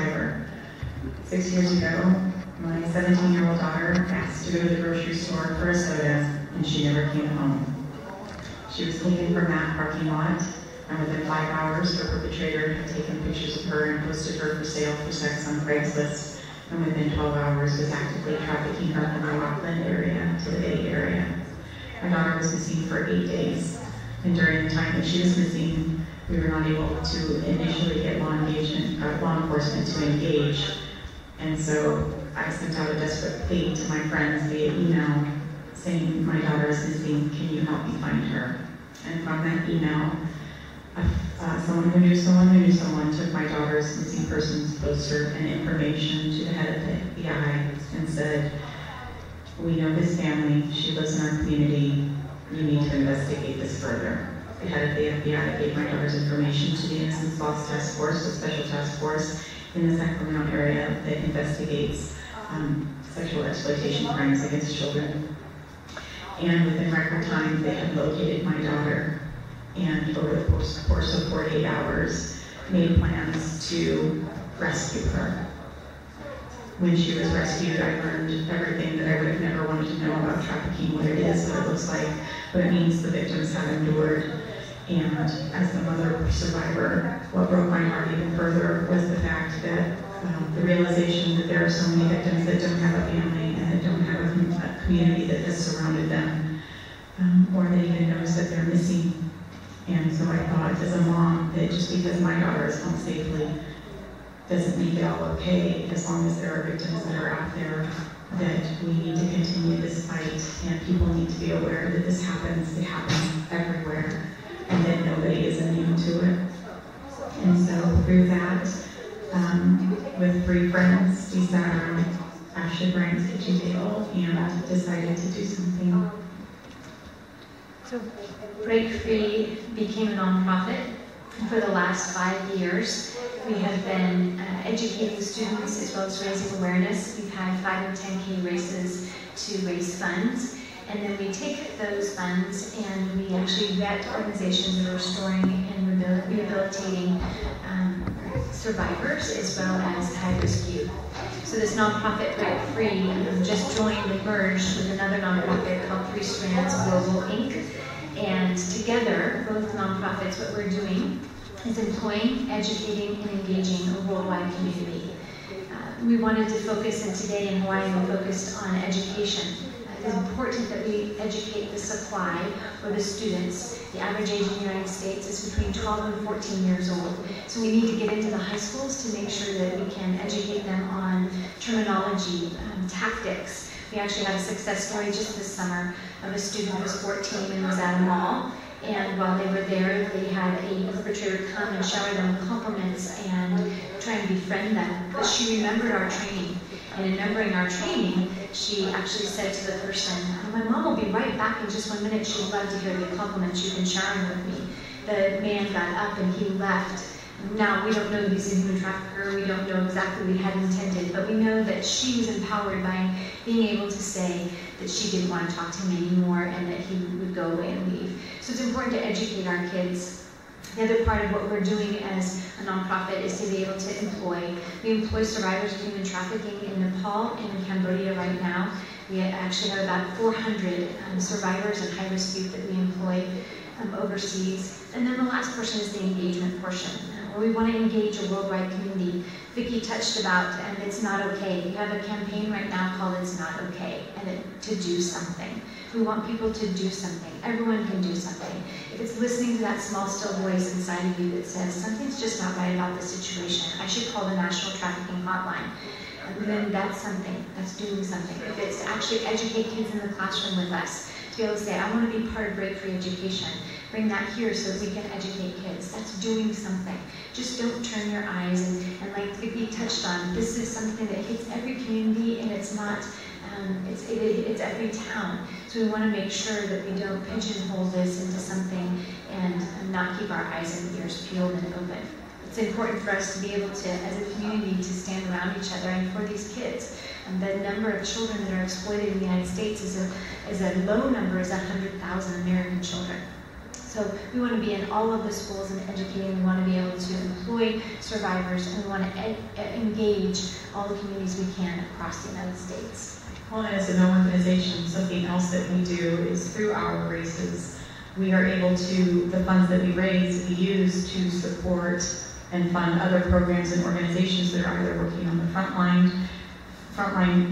survivor. 6 years ago, my 17-year-old daughter asked to go to the grocery store for a soda, and she never came home. She was taken from that parking lot, and within 5 hours, her perpetrator had taken pictures of her and posted her for sale for sex on Craigslist, and within 12 hours was actively trafficking her from the Rockland area to the Bay Area. My daughter was missing for 8 days, and during the time that she was missing, we were not able to initially get law enforcement to engage. And so I sent out a desperate plea to my friends via email saying, my daughter is missing, can you help me find her? And from that email, someone who knew someone took my daughter's missing persons poster and information to the head of the FBI and said, we know this family, she lives in our community, you need to investigate this further. The head of the FBI gave my daughter's information to the Innocence Lost Task Force, a special task force in the Sacramento area that investigates sexual exploitation crimes against children. And within record time, they had located my daughter, and over the course of 48 hours, made plans to rescue her. When she was rescued, I learned everything that I would have never wanted to know about trafficking, what it is, what it looks like, what it means the victims have endured. And as the mother survivor, what broke my heart even further was the fact that the realization that there are so many victims that don't have a family and that don't have a community that has surrounded them, or that even knows that they're missing. And so I thought, as a mom, that just because my daughter is home safely doesn't make it all okay, as long as there are victims that are out there, that we need to continue this fight, and people need to be aware that this happens, it happens everywhere, and that nobody is immune to it. And so through that, with 3 friends, we sat around Ashley Bryan's kitchen table and decided to do something. So Break Free became a nonprofit. For the last 5 years, we have been educating students as well as raising awareness. We've had 5 and 10K races to raise funds. And then we take those funds and we actually vet organizations that are restoring and rehabilitating survivors as well as high-risk youth. So this nonprofit, Break Free, just joined and merged with another nonprofit called 3 Strands Global Inc. And together, both nonprofits, what we're doing is employing, educating, and engaging a worldwide community. We wanted to focus, and today in Hawaii we focused on education. It is important that we educate the supply or the students. The average age in the United States is between 12 and 14 years old. So we need to get into the high schools to make sure that we can educate them on terminology, tactics. We actually had a success story just this summer of a student who was 14 and was at a mall. And while they were there, they had a perpetrator come and shower them with compliments and try and befriend them. But she remembered our training. And in remembering our training, she actually said to the person, my mom will be right back in just 1 minute. She'd love to hear the compliments you've been showering with me. The man got up and he left. Now, we don't know he's a human trafficker. We don't know exactly what he had intended, but we know that she was empowered by being able to say that she didn't want to talk to him anymore and that he would go away and leave. So it's important to educate our kids. The other part of what we're doing as a nonprofit is to be able to employ. We employ survivors of human trafficking in Nepal and in Cambodia right now. We actually have about 400 survivors and high-risk youth that we employ overseas. And then the last portion is the engagement portion, where we want to engage a worldwide community. Vicki touched about, and it's not okay. We have a campaign right now called It's Not Okay, and to do something. We want people to do something. Everyone can do something. If it's listening to that small, still voice inside of you that says, something's just not right about the situation, I should call the National Trafficking Hotline. And then that's something. That's doing something. If it's to actually educate kids in the classroom with us, to be able to say, I want to be part of Break Free Education. Bring that here so that we can educate kids. That's doing something. Just don't turn your eyes. And like Vicki touched on, this is something that hits every community, and it's not, it's every town. So we want to make sure that we don't pigeonhole this into something and not keep our eyes and ears peeled and open. It's important for us to be able to, as a community, to stand around each other and for these kids. And the number of children that are exploited in the United States is a low number, is 100,000 American children. So we want to be in all of the schools and educating. We want to be able to employ survivors, and we want to engage all the communities we can across the United States. Well, and as an organization, something else that we do is through our races, we are able to, the funds that we raise, we use to support and fund other programs and organizations that are either working on the frontline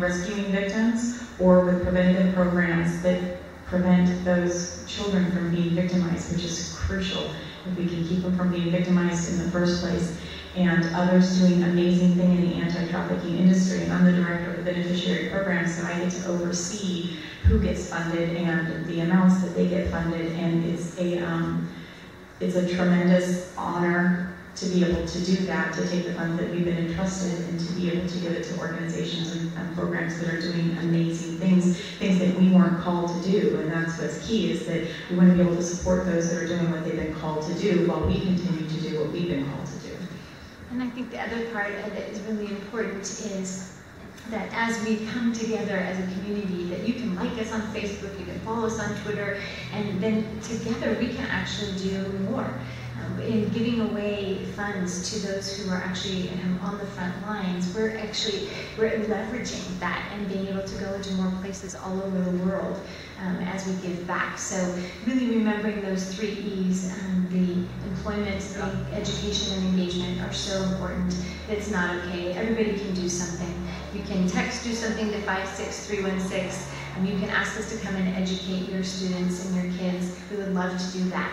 rescuing victims, or with preventative programs that prevent those children from being victimized, which is crucial if we can keep them from being victimized in the first place. And others doing amazing thing in the anti-trafficking industry. And I'm the director of the beneficiary program, so I get to oversee who gets funded and the amounts that they get funded. And it's a tremendous honor to be able to do that, to take the funds that we've been entrusted and to be able to give it to organizations and programs that are doing amazing things that we weren't called to do. And that's what's key, is that we want to be able to support those that are doing what they've been called to do while we continue to do what we've been called to do. And I think the other part that is really important is that as we come together as a community, that you can like us on Facebook, you can follow us on Twitter, and then together we can actually do more. In giving away funds to those who are actually on the front lines, we're leveraging that and being able to go into more places all over the world as we give back. So really remembering those 3 E's, the employment, the education, and engagement are so important. It's not okay. Everybody can do something. You can text do something to 56316, and you can ask us to come and educate your students and your kids. We would love to do that.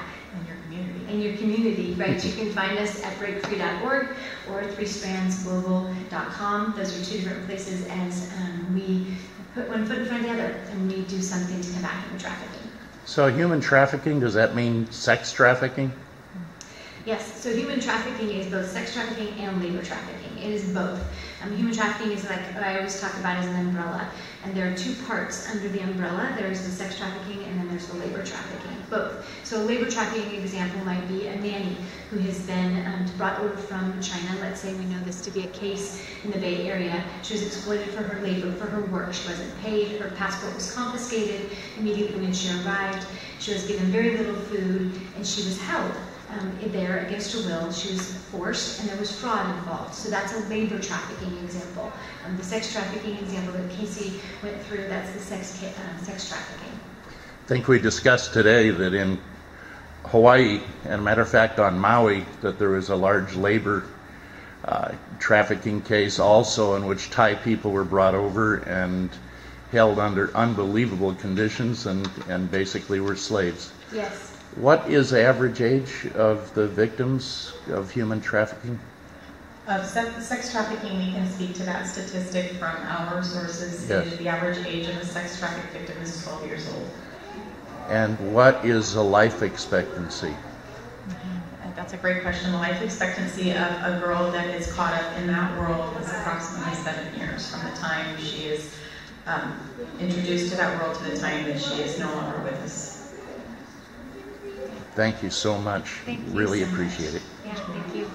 In your community, right? You can find us at breakfree.org or 3strandsglobal.com. Those are 2 different places as we put one foot in front of the other and we do something to combat human trafficking. So human trafficking, does that mean sex trafficking? Yes, so human trafficking is both sex trafficking and labor trafficking. It is both. Human trafficking is, like what I always talk about, as an umbrella. And there are 2 parts under the umbrella. There's the sex trafficking and then there's the labor trafficking, both. So a labor trafficking example might be a nanny who has been brought over from China. Let's say we know this to be a case in the Bay Area. She was exploited for her labor, for her work. She wasn't paid. Her passport was confiscated immediately when she arrived. She was given very little food, and she was held there against her will. She was forced, and there was fraud involved. So that's a labor trafficking example. The sex trafficking example that Casey went through, that's the sex trafficking. I think we discussed today that in Hawaii, and a matter of fact on Maui, that there was a large labor trafficking case also in which Thai people were brought over and held under unbelievable conditions and basically were slaves. Yes. What is the average age of the victims of human trafficking? Of sex trafficking, we can speak to that statistic from our sources. Yes. The average age of a sex trafficked victim is 12 years old. And what is the life expectancy? That's a great question. The life expectancy of a girl that is caught up in that world is approximately 7 years from the time she is introduced to that world to the time that she is no longer with us. Thank you so much. Thank you really so appreciate much. it. Yeah, thank you.